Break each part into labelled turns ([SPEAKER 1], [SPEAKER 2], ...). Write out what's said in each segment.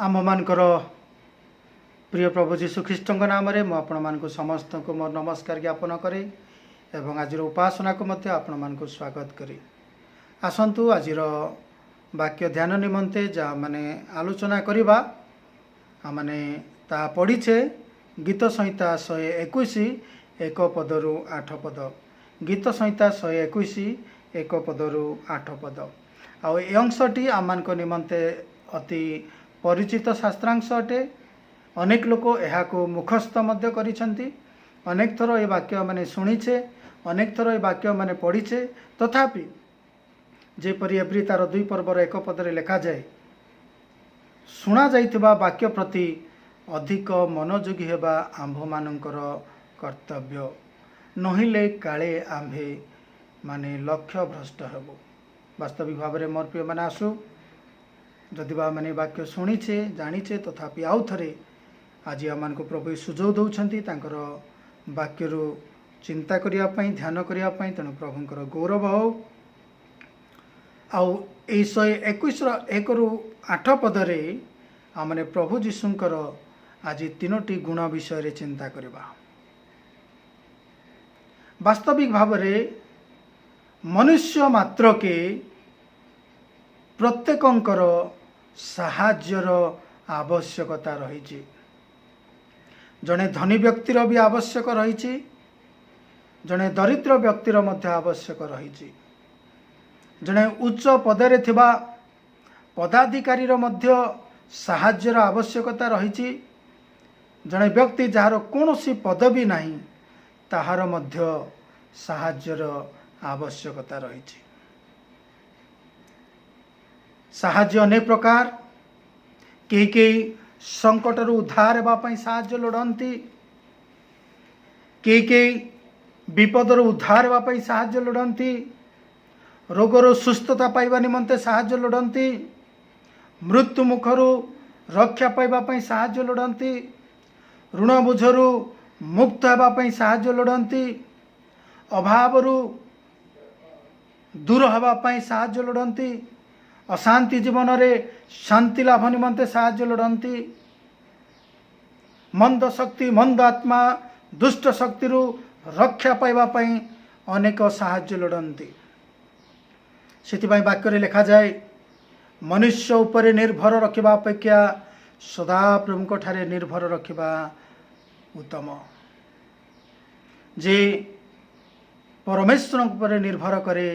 [SPEAKER 1] आम मानकर प्रिय प्रभु जीशु ख्रीष्ट नाम मु आपण समस्त को मोर नमस्कार ज्ञापन करे एवं आज उपासना को मध्य आपण मानक स्वागत करे। आसंतु आज वाक्य ध्यान निमंते जहाँ माने आलोचना करवा आने ता पढ़ीचे गीत संहिता 121 एक पदरु 8 पद। गीत संहिता 121 एक पदरु 8 पद। आ अंशटी आम निमंते अति परिचित शास्त्रांश अटे। अनेक लोक यहाँ को मुखस्थ मध्य करिसेंती। अनेक थर ये वाक्य माने शुणीचे, अनेक थर ये वाक्य माने पढ़ीचे। तथापि जेपरि एप्री तार 2 पर्वर 1 पदरे लिखा जाए, शुणा जाइथिबा वाक्य प्रति अधिक मनोयोगी हेबा आंभ मानकर कर्तव्य, नहिले काले आंभे माने लक्ष्य भ्रष्ट हेबो। वास्तविक भाव में मोर प्रिय माने आसु जदि बा माने वाक्य शुणीचे जानीचे तथापि आउ थरे आज आम को प्रभु सुजोग दौरान तांकर वाक्यरू चिंता करने ध्यान करने। तेणु प्रभुंर गौरव हो। आउ 121 1 रु 8 पदरे आमने प्रभु जीशुंकर आज 3टी गुण विषय चिंता करवा। वास्तविक भाव में मनुष्य मात्र के प्रत्येकंकर साहाज्यर आवश्यकता रही। जड़े धनी व्यक्तिर भी आवश्यक रही, जड़े दरिद्र व्यक्तिर मध्य आवश्यक रही, जड़े उच्च पदरे थिबा पदाधिकारी मध्य साहाज्यर आवश्यकता रही, जड़े व्यक्ति जार कौनसी पदवी नहीं ताहार मध्य साहाज्यर आवश्यकता रही। साहाज्य अनेक प्रकार, कई संकटर उद्धार होगापी साहाज्य लोड़ती, कई विपदर उद्धार होगापी साहाज्य लोड़ती, रोगर सुस्थता पाइबा निमंते साहाज्य लोड़ती, मृत्यु मुखर रक्षा पाइबापी साहाज्य लोड़ती, ऋण बोझरू मुक्त होगापी साहाज्य लोड़ती, अभावरू दूर होगापी साहाज्य लोड़ती, अशांति जीवन में शांति लाभ निमंते साहाज्य लोड़ती, मंद शक्ति मंद आत्मा दुष्ट शक्ति रक्षा पाइबापी अनेक साहाज्य लोड़ती। से वाक्य लिखा जाए, मनुष्य उपरे निर्भर रखा अपेक्षा सदा प्रभु ठारे निर्भर रखा उत्तम। जे परमेश्वर पर निर्भर करे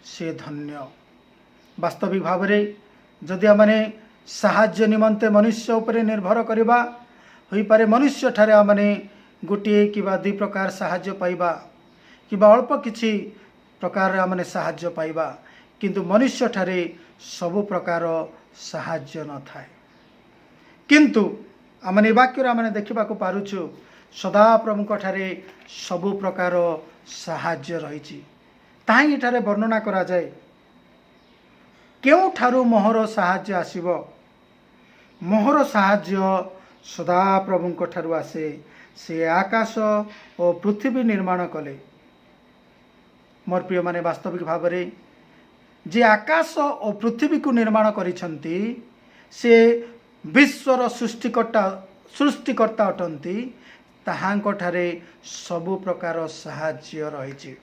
[SPEAKER 1] से धन्य। वास्तविक भाव में जदि आमने साहाज्य निमंते मनुष्य उपरे निर्भर करवा हो पारे, मनुष्य ठारे आमने गोटे कि 2 प्रकार साहाज्य पाइबा कि अल्प किछि प्रकार आमने साहाज्य पाइबा, किंतु मनुष्य ठारे सबु प्रकार साहाज्य न थाए। किंतु आमने वाक्य आमने देखा पारुछु सदा प्रभु ठारे सबु प्रकार साहाज्य रही। ताही एठारे वर्णना करा जाए, केउ ठारू मोहर साहाज्य आसीबो। मोहर साहाज्य सदा प्रभु ठारू आसे। से आकाश और पृथ्वी निर्माण कले। मोर प्रिय माने वास्तविक भाव में जे आकाश और पृथ्वी को निर्माण करिसंती से विश्वर सृष्टिकर्ता अटंती। ताहांको ठारे सबु प्रकार साहाज्य रही।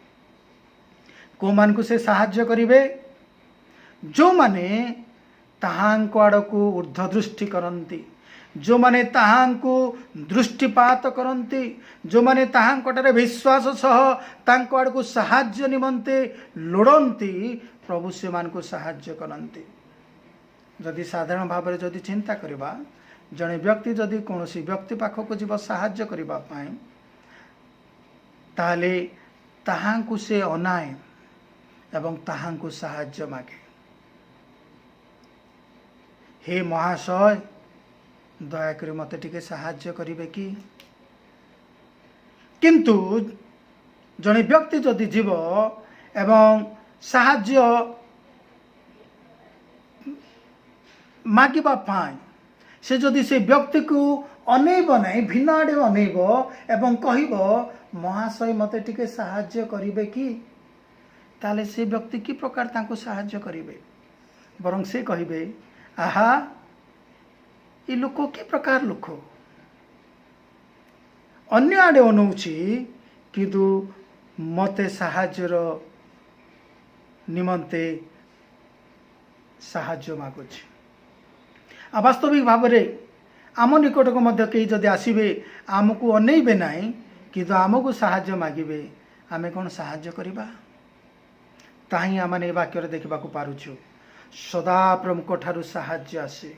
[SPEAKER 1] को मान को से साहाज्य करिवे? जो माने ताहांको आड़कू ऊर्ध्व दृष्टि करती, जो माने ताहांको दृष्टिपात करती, जो माने ताहांको ठारे विश्वास सह तांको आड़कू साहाज्य निमंते लोड़ती, प्रभु से मान को साहाज्य करती। जदि साधारण भाव में जदि चिंता करवा, जड़े व्यक्ति जदि कौन सी व्यक्ति पाखक जीव साहाज्य करबा पाए, ताले ताहांको से अनाए एवं ताहांको साहाज्य मागे। हे महाशय, दयाकर मते टिके साहाज्य करिवे कि? किंतु जड़े व्यक्ति जदि जीव एवं साहाज्य मागिबा पाए, से जदि से व्यक्ति को अनेब नहीं, भिन्न आड़े अनेब एवं कहब महाशय मते टिके साहाज्य करिवे कि, ताले से व्यक्ति कि प्रकार तांको साहाज्य करिवे? बरं से कहिबे, आहा ये लोक कि प्रकार लोक अन्य आड़े अनौछि किंतु मते साहाଯ୍यर निमंते साहाଯ୍य मागुछि। आ वास्तविक भाव में आम निकट को मध्य कई जदि आसबे आमको अनेबे ना किंतु आमको साहाଯ୍य मागिबे आमे कौन साहाଯ୍य करिबा ताही आमे वाक्य देखा पारुछु। सदा प्रभु ठारू साहाଯ୍य आसे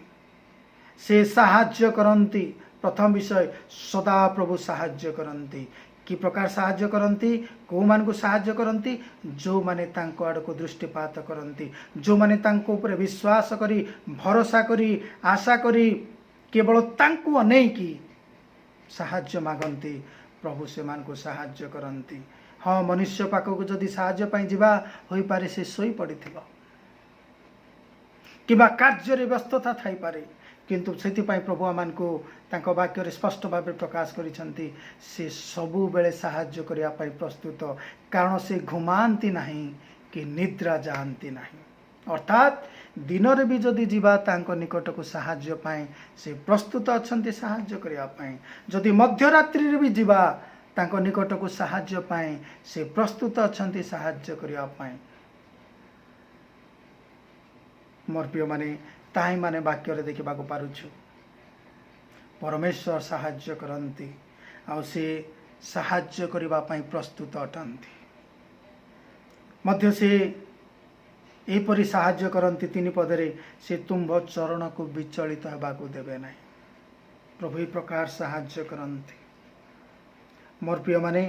[SPEAKER 1] से साहाଯ୍य करती। प्रथम विषय सदा प्रभु साहाଯ୍य करती कि प्रकार साहाଯ୍य करती कौ मान को साहाଯ୍य करती जो माने तांको आड़ को दृष्टिपात करती जो माने तांको ऊपर विश्वास करी भरोसा करी आशा करी केवल तांको अनेकी साहाଯ୍य मागंती प्रभु से मान को साहाଯ୍य करती। हाँ मनुष्य पाखक जदि साहाଯ୍य पाई जिबा होई पारे से सोई पड़िथिबो किबा कार्य व्यस्तता थाई पारे किंतु सेतिपाई प्रभु आमान को तांको वाक्य स्पष्ट भाव प्रकाश करिसंती से सबु बेले साहाଯ୍य करिया पाई प्रस्तुत कारण से घुमांती नहीं कि निद्रा जानती नहीं अर्थात दिन रे भी जदि जीवा तांको निकट को साहाଯ୍य पाए से प्रस्तुत अछंती साहाଯ୍य करिया पाए जदि मध्यरात्रि रे भी जीवा तांको निकट को साहाଯ୍य पाए से प्रस्तुत अछंती साहाଯ୍य करिया पाए। मोर प्रिय माने ताही माने वाक्य रे देखा पारुछु परमेश्वर साहाଯ୍य करती आ से साहाଯ୍य करिबा पाई प्रस्तुत अटंती मध्य से एपरी साहाଯ୍य करती तीन पदरे से तुम्भ चरण को विचलित होबाकू देबे नहीं प्रभु ई प्रकार साहाଯ୍य करती। मोर प्रिय माने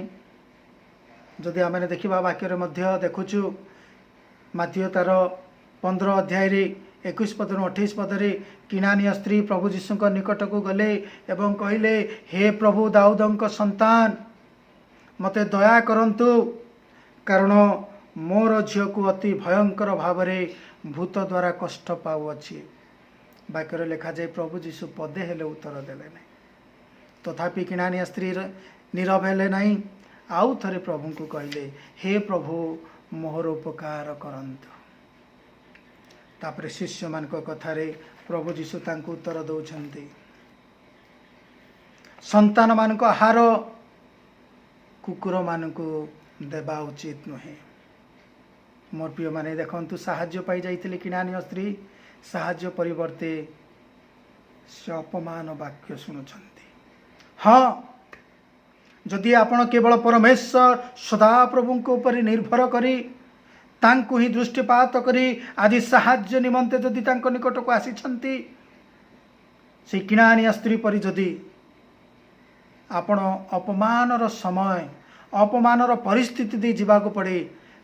[SPEAKER 1] जदि आमे देखिबा वाक्य रे मध्य देखुछु माथ्यू तार 15 अध्याय रे 21 पद 28 पदरे किनानिया स्त्री प्रभु जीशु निकट को गले एवं कहले हे प्रभु दाऊदंक संतान मते दया करंतु कारण मोर झील को अति भयंकर भाव भूत द्वारा कष्ट पाऊँगी। वाक्य लिखा जाए प्रभु जीशु पदे हेले उत्तर देले नहीं तथापि किनानिया स्त्री नीरव हेले नहीं आउ थरे प्रभु को कहले हे प्रभु मोहर उपकार करंतु। तापर शिष्य मान कथारे प्रभु जीशु तांको उत्तर दौरान संतान मान आहार कुकुर मान को देवा उचित नुहे। मोर प्रिय माने देखंतु साहाଯ୍य पाई जाइतिले किनानिया स्त्री साहाଯ୍य परिवर्ते से अपमान वाक्य शुणुचंती। हाँ जदि आपण केवल परमेश्वर सदा प्रभु को ऊपर निर्भर करी तांको ही दृष्टिपात करी आज साहाଯ୍य निमंते जदि तांको निकट को आसीछंती से किनानिया स्त्री परि जदि आपण अपमानर समय अपमानर परिस्थिति दे जीवाको पड़े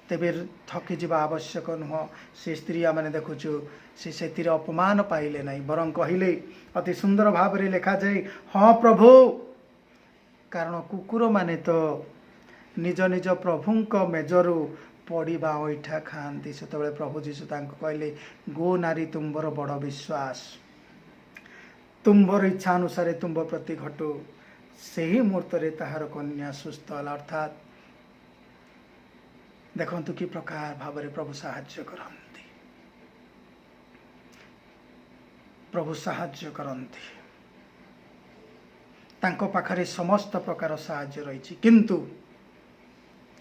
[SPEAKER 1] तेबे थकी जीवा आवश्यक नुह। से स्त्री आम देखुचु से अपमान पाइले नहीं बरं कहले अति सुंदर भाव में लिखा जाए हाँ प्रभु कारण कुकुर माने तो निज निज प्रभुंक मेजरू पड़ा ऐठा खाती से प्रभु जीशु कहले गो नारी तुम्बर बड़ विश्वास तुम्बर इच्छा अनुसार तुम्ब प्रति घटू से ही मुहूर्त ताहार कन्या सुस्थ है। अर्थात देखंतु कि प्रकार भाव में प्रभु साहाଯ୍य करती प्रभु साहाଯ୍य करती तांको पाखरे समस्त प्रकार साहाଯ୍य रही किंतु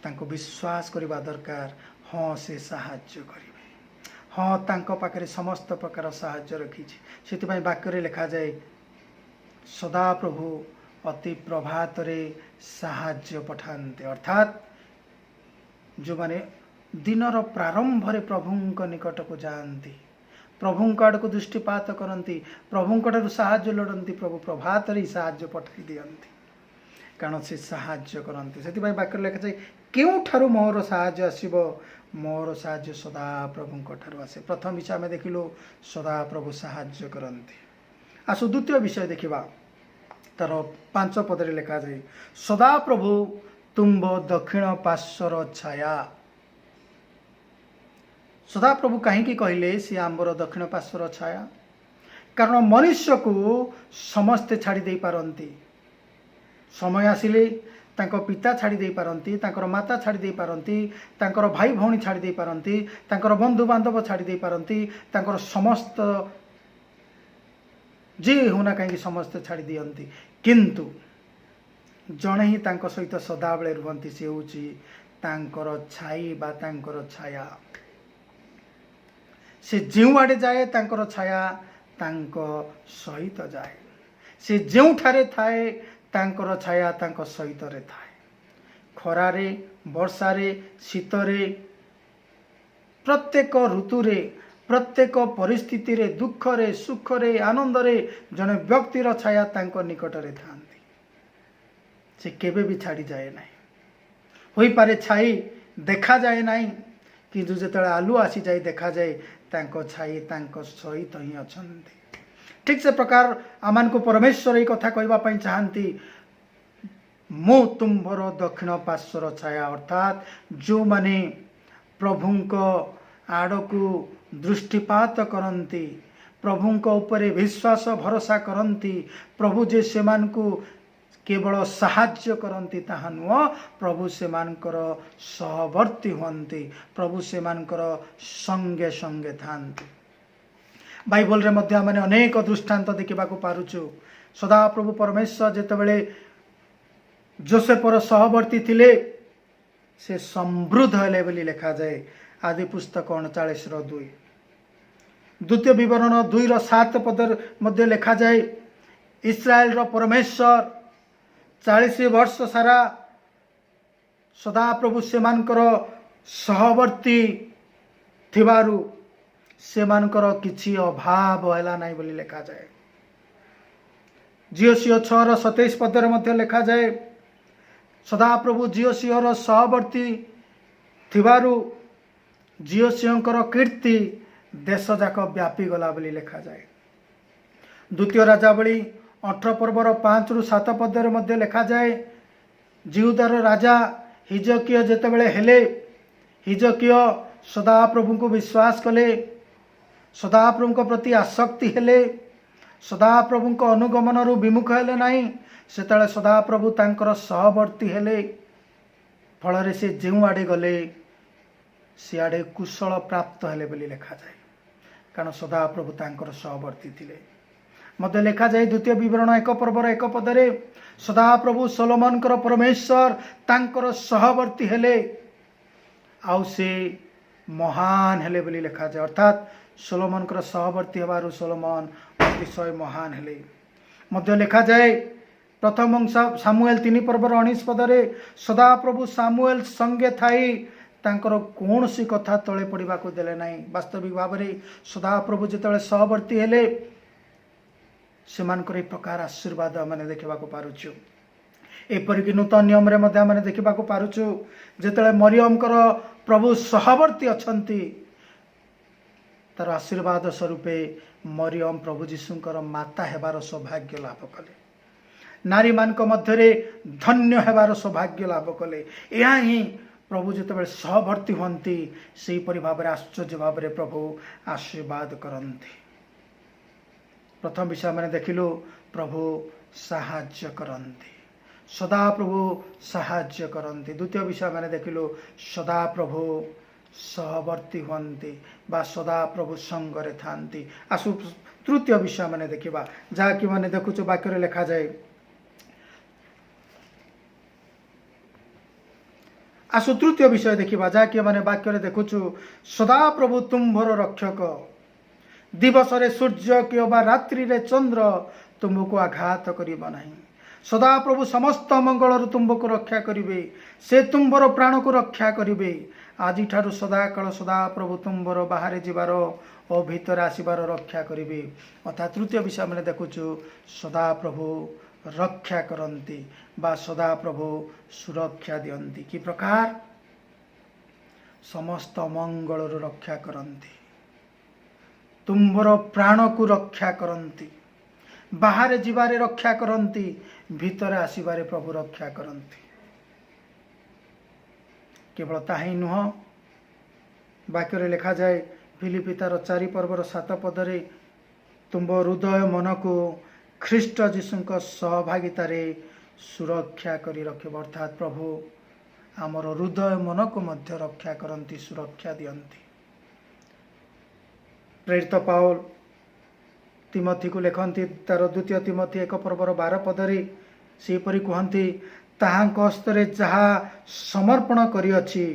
[SPEAKER 1] तांको विश्वास करवा दरकार हाँ से साहाଯ୍य करेंगे हाँ तांको पाखरे समस्त प्रकार साहाଯ୍य रखी से वाक्य लिखा जाए सदा प्रभु अति प्रभात रे साहाଯ୍य पठाते अर्थात जो माने दिनर प्रारंभ रे प्रभु निकट को जाती प्रभु आड़ को दृष्टिपात करती प्रभु साहाଯ୍य लोड़ती प्रभु प्रभात रे साहाଯ୍य पठाई दियंती कारण से साहाଯ୍य करती से वाक्य लिखा जाए क्यों मोर साहाଯ୍य आसब मोर साहाଯ୍य सदा प्रभु ठार आसे। प्रथम विषय आम देखिलु सदा प्रभु साहाଯ୍य करती। आसु द्वितीय विषय देखा तार 5 पदरे लिखा जाए सदा प्रभु तुम्ब दक्षिण पार्श्वर छाया। सदा प्रभु कहीं कहले सी आंबर दक्षिण पार्श्वर छाया कारण मनुष्य को समस्ते छाड़ी दे पारती समय आसिले तांको पिता छाड़ी दे पारती तांकर माता छाड़ी दे पारती तांकर भाई भौणी छाड़ी दे पारती तांकर बंधु बांधव छाड़ी दे पारती तांकर समस्त जी होना कहीं समस्ते छाड़ी दियंती किंतु जड़े ही तांको सहित सदाबले रुहंती से होची तांकर छाई बा तांकर छाया से जो आड़े जाए तांकर छाया तांको सहित जाए से जोठारे थाए तांकर छाया तांको सहित रे थाए खरारे वर्षारे शीतरे प्रत्येक ऋतुरे प्रत्येक परिस्थिति रे दुखरे सुखरे आनंदरे जने व्यक्तिर छाया तांको निकटरे थांती से केबे भी छाड़ी जाए नहीं होई पारे छाई देखा जाए नहीं किंतु जेतले आलू आसी जाए देखा जाए तांको छाई तांको सहित ही अछंती ठीक से प्रकार आमान को परमेश्वर ये कथा कहबा पई चाहंती मु तुम्भर दक्षिण पार्श्वर छाया अर्थात जो माने प्रभुंको आड़कू दृष्टिपात करती प्रभुंको उपरे विश्वास भरोसा करती प्रभु जे सेमान को केवल साहाय्य करती ताहा नुह प्रभु सेमानकर सहवर्ती हुंती प्रभु सेमानकर संगे संगे थांती बाइबल रे मध्य माने अनेक दृष्टांत देखा पारुचु सदा प्रभु परमेश्वर जेतेबेले जोसेफर सहवर्ती थिले से समृद्ध हेले बोली लिखा जाए आदि पुस्तक 39:2 द्वितीय विवरण 2:7 पद मध्य लिखा जाए इस्राएल रो परमेश्वर 40 वर्ष सारा सदा प्रभु सेमानकर सहवर्ती थिबारु सेमानकर किछि अभाव हैला नाही बोली लिखा जाए जिओसिओ 6:27 पद मध्य लिखा जाए सदा प्रभु जिओसिओर सहवर्ती थिबारु जिओसिओंकर कीर्ति देश जाक व्यापी गला बोली लिखा जाए द्वितीय राजावली 18 पर्वर 5-7 पद मध्य लिखा जाए जिहुदार राजा हिजकिया जेतेबेले हेले हिजकिया सदा प्रभु को विश्वास कले सदा प्रभु को प्रति आसक्ति हेले सदा प्रभु को अनुगमन रु विमुख हेले नहीं सेतले सदा प्रभु तांकर सहवर्ती हेले फल से जो आड़े गले सियाड़े कुशल प्राप्त हेले बोली लिखा जाए कारण सदा प्रभु तांकर सहवर्ती थिले मध्य लिखा जाए द्वितीय विवरण 1 पर्वर 1 पदरे सदा प्रभु सोलोमनकर परमेश्वर तांकर सहवर्ती हेले आउ से महान हेले बोली लिखा जाए अर्थात सोलोमनकर सहवर्ती हेबारु सोलोमन अतिशय महान हेले मध्य लिखा जाए प्रथम सामुएल 3 पर्वर 19 पदरे सदा प्रभु सामुएल संगे थाई तांकर कौन सी कथा तले पड़वा को देले नहीं वास्तविक भाव में सदा प्रभु जिते सहवर्ती हेले सेमानकर एक प्रकार आशीर्वाद मैंने देखा पारुचु एपरिक नूतन नियम रे मध्य मैंने देखा पारुचु जिते मरियमकर प्रभु सहवर्ती अछंती तार आशीर्वाद स्वरूपे मरियम प्रभु जीशुंकर माता हेबार सौभाग्य लाभ कले नारी मान मध्य धन्य हेबार सौभाग्य लाभ कले या ही प्रभु जिते सहवर्ती हंती से भाव में आश्चर्य भाव में प्रभु आशीर्वाद करती प्रथम विषय मैंने देखिलु प्रभु साहाय्य करती सदा प्रभु साहाय्य करती द्वितीय विषय मैंने देखिलु सदा प्रभु सहवर्ती हंती बा सदा प्रभु संगरे थांती आसु तृतीय विषय मैंने देखा जहाँकि मैंने देखुचु वाक्य लिखा जाए आसु तृतीय विषय देखा जहाँकि मैंने वाक्य देखुचु सदा प्रभु तुम्भर रक्षक दिवस रे सूर्य कि रात्रि रे चंद्र तुमको आघात करिबा नहीं सदा प्रभु समस्त मंगल तुमको रक्षा करिवे से तुम्भर प्राण को रक्षा करिवे आज ठारू सदा काल सदा प्रभु तुम्भर बाहर जीवार और भीतर आसबार रक्षा करिवे अर्थात तृतीय विषय मैंने देखुचु सदा प्रभु रक्षा करती बा सदा प्रभु सुरक्षा दियंती कि प्रकार समस्त मंगल रक्षा करती तुम्भर प्राण को रक्षा करती बाहर जीवारे रक्षा करती भीतर आसबारे प्रभु रक्षा करती केवल ताही नुह वाक्य लिखा जाए फिलिपी तार 4 पर्वर 7 पदरे तुम्भ हृदय मन को ख्रीष्ट जीशुक सहभागितार सुरक्षा करी रखिब अर्थात प्रभु आमर हृदय मन को मध्य रक्षा करती सुरक्षा दियंती प्रेरित पाउल तिमोथी को लिखती तार द्वितीय तिमोथी 1:12 पदरे सेपरी कहती ताहांक हस्तरे जहा समर्पण करिअछि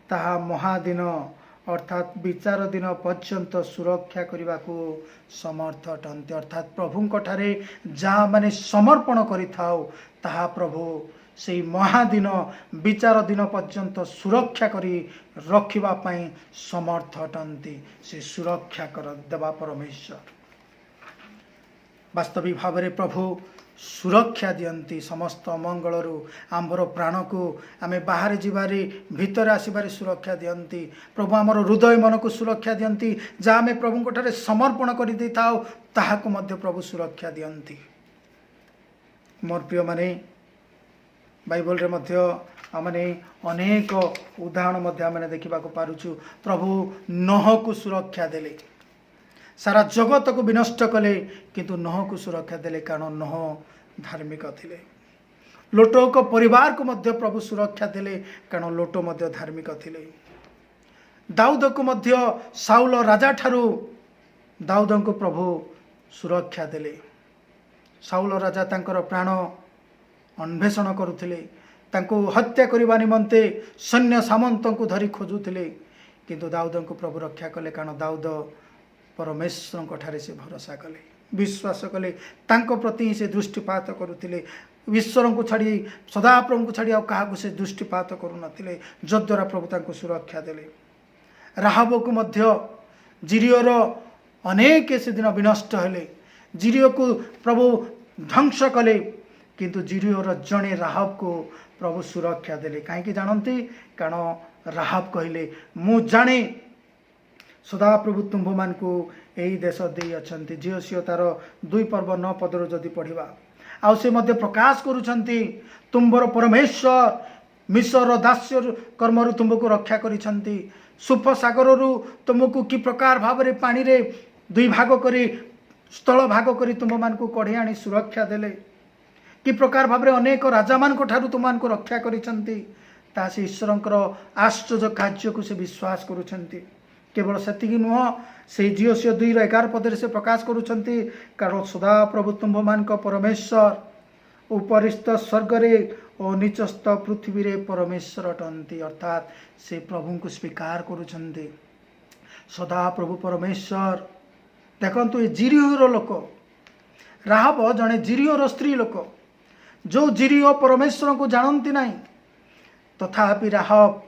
[SPEAKER 1] ताहा महादिन अर्थात विचार दिन पर्यंत सुरक्षा करने को समर्थ अटंती। अर्थात प्रभु ठारे जहाँ माने समर्पण करिथाओ ताहा प्रभु से महादिन विचार दिन पर्यंत सुरक्षा करी रखिबा पई समर्थ अटंती। से सुरक्षा कर देवा परमेश्वर वास्तविक भाव में प्रभु सुरक्षा दियंती समस्त मंगलरू आमर प्राण को आमे बाहर जीवारे भीतर आसबारे सुरक्षा दियंती। प्रभु आमर हृदय मन को सुरक्षा दियंती जहाँ आमे प्रभु को ठारे समर्पण कर दे थाओ ताहाको मध्य प्रभु सुरक्षा दियंती। मोर प्रिय माने बाइबल रे मध्य आमने अनेक उदाहरण मध्य आमने देखा पारुछु। प्रभु नोह को सुरक्षा देले सारा जगत को विनष्ट कले किंतु नोह को सुरक्षा देले कारण नोह धार्मिक थिले। लोट को परिवार को मध्य प्रभु सुरक्षा देले कारण लोट मध्य धार्मिक थिले। दाऊद को मध्य साउल राजा ठारू दाऊद को प्रभु सुरक्षा देले। साउल राजा तांकर प्राण अन्वेषण करुथिले तांको हत्या करबा निमंते सैन्य सामंत को धरी खोजुथिले किंतु दाऊद को प्रभु रक्षा कले कारण दाऊद परमेश्वर ठारे से भरोसा कले विश्वास कले तांको प्रति से दृष्टिपात करुथिले। ईश्वर को छाड़ी सदाप्रभु को छाड़ी क्या से दृष्टिपात करू नथिले जद्वारा प्रभु तांको सुरक्षा देले। राहाब को मध्य जिरियोर अनेक से दिन विनष्ट हेले जिरियो को प्रभु ध्वंस कले किंतु जिरियोर जड़े राहाब को प्रभु सुरक्षा देले। कहीं जानती कारण राहाब कहले मु जाने सदा प्रभु तुम्भ मान को यही देश दे अछंती। जिओसियो तार 2:9 पदर जदि पढ़िबा आउ से मध्य प्रकाश करुछंती तुम्बर परमेश्वर मिश्र दास्य कर्मरु तुमको रक्षा करिछंती। सुफ सागररु तुमको कि प्रकार भाव रे पानी रे 2 भाग करी स्थल भाग करी तुम्भ मान को कढ़े आनी सुरक्षा देले कि प्रकार भाव रे अनेक राजा मान को ठारू तुम मान को रक्षा करिछंती। ता से ईश्वरंकर आश्चर्य कार्य को से विश्वास करुछंती। केवल सेतिकी नुह से जिओसियो 2:11 पदरे से प्रकाश करुछंती कारण सदा प्रभु तुम्भ मान को परमेश्वर उपरिस्थ स्वर्ग रे और नीचस्थ पृथ्वी रे परमेश्वर अटंती। अर्थात से प्रभु को स्वीकार करुछंती सदा प्रभु परमेश्वर। देखंतु ये जिरियोर लोक राहाब जने जिरियोर स्त्री लोक जो जिरियो परमेश्वर को जानती नहीं तथापि राहाब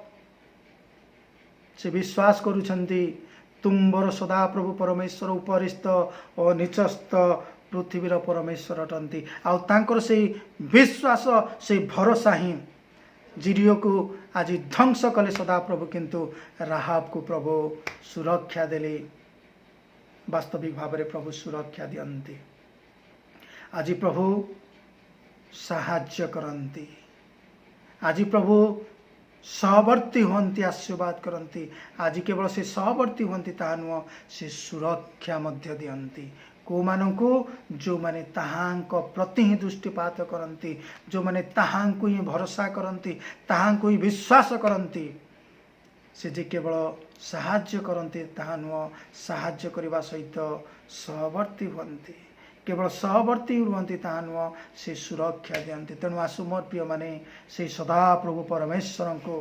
[SPEAKER 1] से विश्वास करुछंती तुम्बर सदा प्रभु परमेश्वर उपरिस्थ और नीचस्थ पृथ्वीर परमेश्वर अटंती। आउ तांकर से विश्वास से भरोसा ही जिरियो को आज ध्वंस कले सदा प्रभु किंतु राहाब को प्रभु सुरक्षा देले। वास्तविक भाव में प्रभु सुरक्षा दियंती। आज प्रभु साहाय्य करंती। आज प्रभु सहवर्ती हंती आशीर्वाद करंती। आज केवल से सहवर्ती हंती ता नुह से सुरक्षा मध्य दियंती को मानू जो माने ताहांक प्रति ही दृष्टिपात करंती जो माने ताहांको ही भरोसा करंती ताहांको ही विश्वास करंती से जे केवल साहाय्य करंती ताहा नुह साहाय्य करने सहित सहवर्ती हंती केवल सहवर्ती रुहंती ताहा नुह से सुरक्षा दियंती। तेणु आसु मोर प्रिय माने से सदा प्रभु परमेश्वर को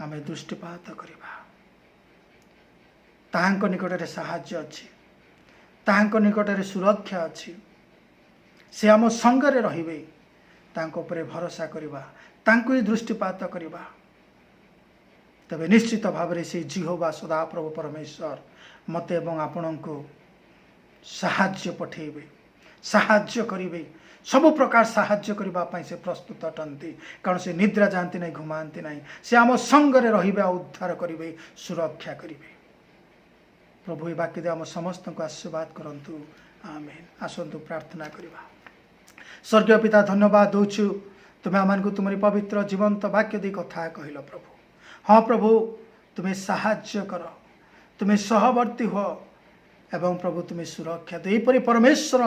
[SPEAKER 1] आमे दृष्टिपात करिबा। ताहांक निकटरे साहाय्य अछि ताहांक निकटरे सुरक्षा अछि। से आम संगरे रहिबे तांको उपरे भरोसा करिबा तांको ही दृष्टिपात करिबा तबे निश्चित भाव में से जिहोवा सदा प्रभु परमेश्वर मते एवं आपणको साहाय्य पठेबे साहाय्य करिबे सब प्रकार साहाय्य करने से प्रस्तुत अटंती कारण से निद्रा जाती नहीं घुमाती नहीं से आम संगरे रहिबे उद्धार करिबे सुरक्षा करिबे। प्रभु ये वाक्य दे आम समस्त को आशीर्वाद करंतु आमेन। आसंतु प्रार्थना करिबा। स्वर्गीय पिता धन्यवाद दौछु तुम्हें आम को तुम पवित्र जीवंत वाक्य दे कथा कहल प्रभु। हाँ प्रभु तुम्हें साहाय्य कर तुम्हें सहवर्ती हो एवं प्रभु तुम्हें सुरक्षा दे यहपरि परमेश्वर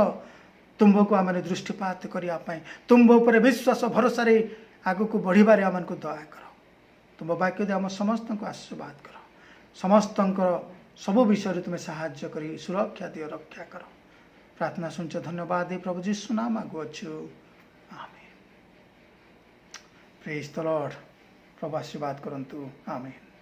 [SPEAKER 1] तुम्भ को आम दृष्टिपात करने तुम्भ उपर विश्वास भरोसा आग को बढ़िबारे आम को दया कर तुम वाक्य दे आम समस्त को आशीर्वाद कर समस्त सब विषय तुम्हें साहाय्य करी सुरक्षा दियो रक्षा कर प्रार्थना सुनछ धन्यवाद दे प्रभु जीशु नाम आगुअछु आमेन प्रेज द लॉर्ड प्रभु आशीर्वाद करंतु आमेन।